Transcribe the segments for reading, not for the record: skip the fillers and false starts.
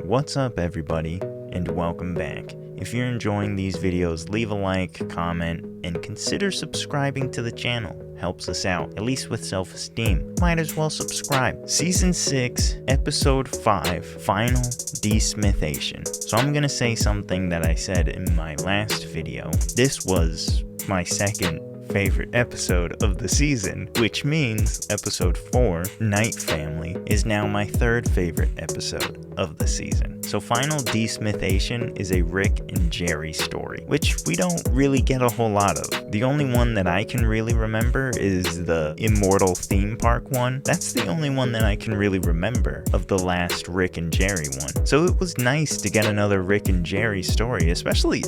What's up everybody, and welcome back. If you're enjoying these videos, leave a like, comment, and consider subscribing to the channel. Helps us out, at least with self-esteem. Might as well subscribe. Season 6, Episode 5, Final Desmithation. So I'm gonna say something that I said in my last video. This was my second favorite episode of the season, which means episode 4, Night Family, is now my third favorite episode of the season. So Final Desmithation is a Rick and Jerry story, which we don't really get a whole lot of. The only one that I can really remember is the Immortal theme park one. That's the only one that I can really remember of the last Rick and Jerry one. So it was nice to get another Rick and Jerry story, especially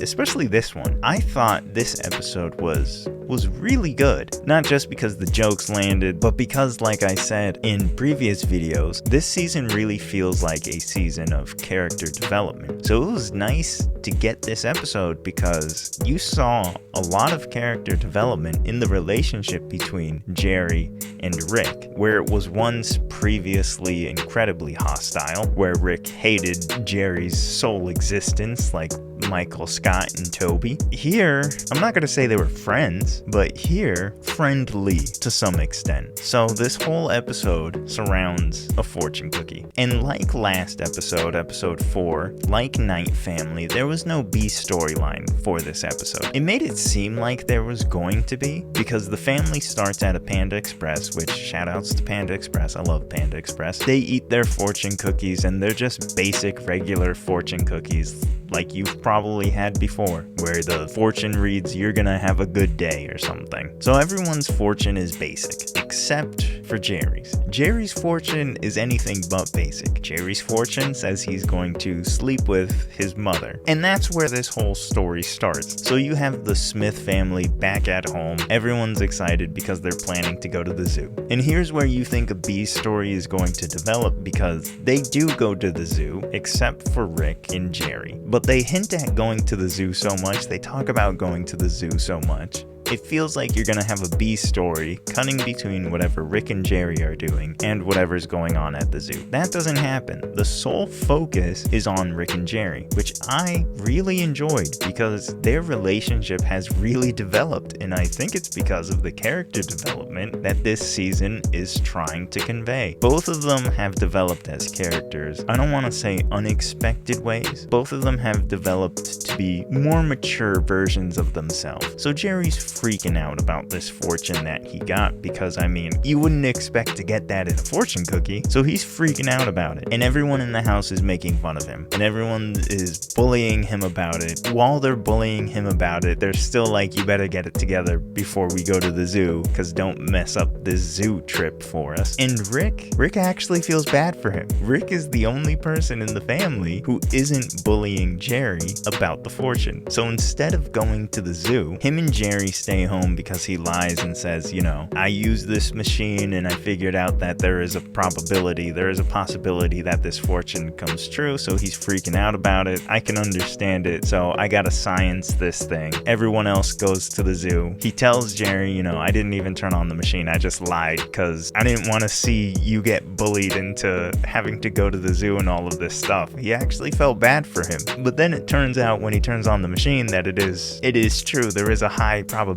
this one. I thought this episode was really good. Not just because the jokes landed, but because, like I said in previous videos, this season really feels like a season of character development. So it was nice to get this episode because you saw a lot of character development in the relationship between Jerry and Rick, where it was once previously incredibly hostile, where Rick hated Jerry's sole existence like Michael Scott and Toby. Here, I'm not gonna say they were friends, but here, friendly to some extent. So this whole episode surrounds a fortune cookie. And like last episode, episode 4, like Night Family, there was no B storyline for this episode. It made it seem like there was going to be, because the family starts at a Panda Express, which shoutouts to Panda Express, I love Panda Express. They eat their fortune cookies and they're just basic regular fortune cookies like you've probably had before, where the fortune reads, "You're gonna have a good day," or something. So everyone's fortune is basic, except for Jerry's. Jerry's fortune is anything but basic. Jerry's fortune says he's going to sleep with his mother. And that's where this whole story starts. So you have the Smith family back at home. Everyone's excited because they're planning to go to the zoo. And here's where you think a B story is going to develop, because they do go to the zoo, except for Rick and Jerry. But they hint at going to the zoo so much, they talk about going to the zoo so much, it feels like you're gonna have a B story cutting between whatever Rick and Jerry are doing and whatever's going on at the zoo. That doesn't happen. The sole focus is on Rick and Jerry, which I really enjoyed because their relationship has really developed, and I think it's because of the character development that this season is trying to convey. Both of them have developed as characters. I don't want to say unexpected ways. Both of them have developed to be more mature versions of themselves. So Jerry's freaking out about this fortune that he got, because I mean, you wouldn't expect to get that in a fortune cookie, so he's freaking out about it. And everyone in the house is making fun of him, and everyone is bullying him about it. While they're bullying him about it, they're still like, you better get it together before we go to the zoo, because don't mess up this zoo trip for us. And Rick actually feels bad for him. Rick is the only person in the family who isn't bullying Jerry about the fortune. So instead of going to the zoo, him and Jerry stay home because he lies and says, you know, I used this machine and I figured out that there is a possibility that this fortune comes true, so he's freaking out about it. I can understand it, so I gotta science this thing. Everyone else goes to the zoo. He tells Jerry, you know, I didn't even turn on the machine, I just lied because I didn't want to see you get bullied into having to go to the zoo and all of this stuff. He actually felt bad for him. But then it turns out when he turns on the machine that it is true. There is a high probability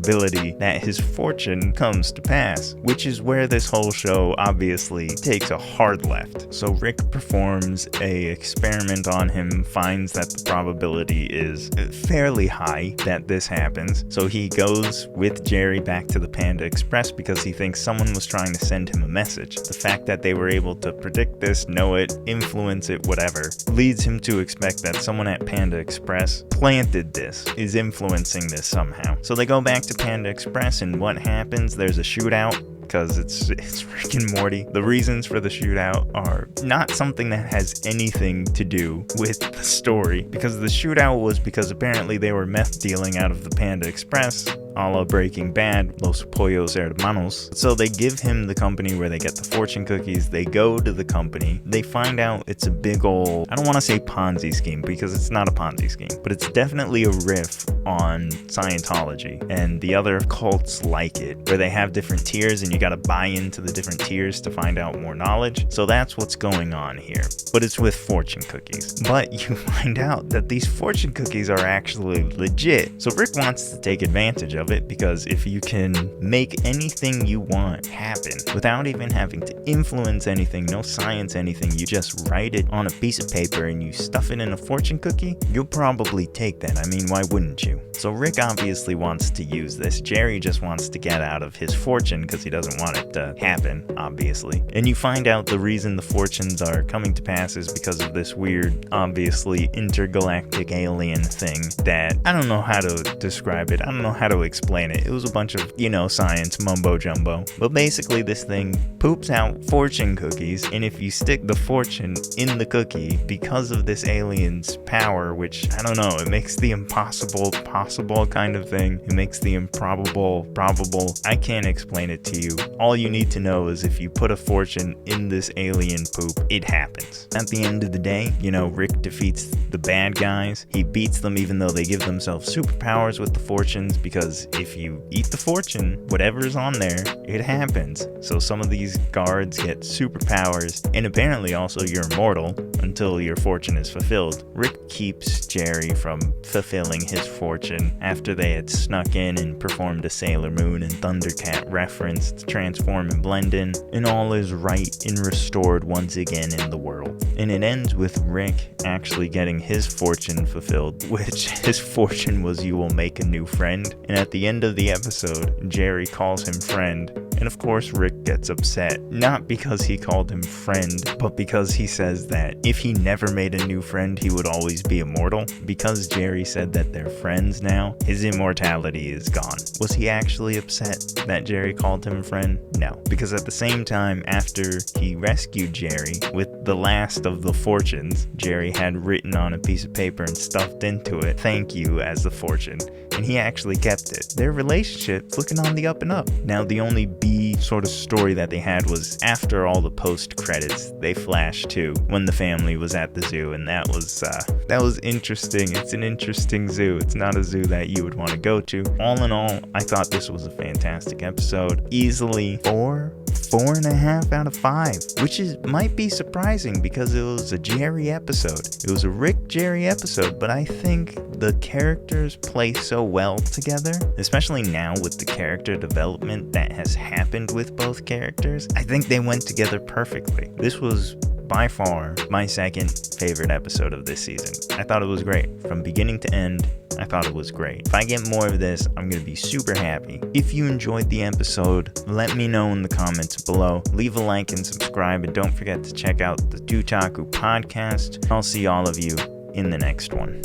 that his fortune comes to pass, which is where this whole show obviously takes a hard left. So Rick performs a experiment on him, finds that the probability is fairly high that this happens. So he goes with Jerry back to the Panda Express because he thinks someone was trying to send him a message. The fact that they were able to predict this, know it, influence it, whatever, leads him to expect that someone at Panda Express planted this, is influencing this somehow. So they go back to Panda Express, and what happens? There's a shootout. Because it's Rick and Morty. The reasons for the shootout are not something that has anything to do with the story, because the shootout was because apparently they were meth dealing out of the Panda Express, a la Breaking Bad, Los Pollos Hermanos. So they give him the company where they get the fortune cookies. They go to the company. They find out it's a big old, I don't want to say Ponzi scheme because it's not a Ponzi scheme, but it's definitely a riff on Scientology and the other cults like it, where they have different tiers and you gotta buy into the different tiers to find out more knowledge. So that's what's going on here. But it's with fortune cookies. But you find out that these fortune cookies are actually legit. So Rick wants to take advantage of it, because if you can make anything you want happen without even having to influence anything, no science, anything, you just write it on a piece of paper and you stuff it in a fortune cookie, you'll probably take that. I mean, why wouldn't you? So Rick obviously wants to use this. Jerry just wants to get out of his fortune because he doesn't want it to happen, obviously. And you find out the reason the fortunes are coming to pass is because of this weird, obviously intergalactic alien thing that I don't know how to describe it. I don't know how to explain it. It was a bunch of, science mumbo jumbo. But basically this thing poops out fortune cookies, and if you stick the fortune in the cookie, because of this alien's power, which I don't know, it makes the impossible possible kind of thing. It makes the improbable probable. I can't explain it to you. All you need to know is if you put a fortune in this alien poop, it happens. At the end of the day, Rick defeats the bad guys. He beats them even though they give themselves superpowers with the fortunes, because if you eat the fortune, whatever's on there, it happens. So some of these guards get superpowers, and apparently also you're immortal until your fortune is fulfilled. Rick keeps Jerry from fulfilling his fortune after they had snuck in and performed a Sailor Moon and Thundercat reference to transform and blend in, and all is right and restored once again in the world. And it ends with Rick actually getting his fortune fulfilled, which his fortune was you will make a new friend. And at the end of the episode, Jerry calls him friend. And of course Rick gets upset, not because he called him friend, but because he says that if he never made a new friend, he would always be immortal. Because Jerry said that they're friends now, his immortality is gone. Was he actually upset that Jerry called him friend? No, because at the same time, after he rescued Jerry with the last of the fortunes, Jerry had written on a piece of paper and stuffed into it, "Thank you" as the fortune, and he actually kept it. Their relationship's looking on the up and up. Now the only B sort of story that they had was after all the post credits, they flashed to when the family was at the zoo, and that was interesting. It's an interesting zoo. It's not a zoo that you would want to go to. All in all, I thought this was a fantastic episode. Easily 4.5 out of 5, which might be surprising because it was a Jerry episode. It was a Rick Jerry episode, but I think the characters play so well together, especially now with the character development that has happened with both characters. I think they went together perfectly. This was by far my second favorite episode of this season. I thought it was great. From beginning to end, I thought it was great. If I get more of this, I'm going to be super happy. If you enjoyed the episode, let me know in the comments below. Leave a like and subscribe, and don't forget to check out the TooTaku podcast. I'll see all of you in the next one.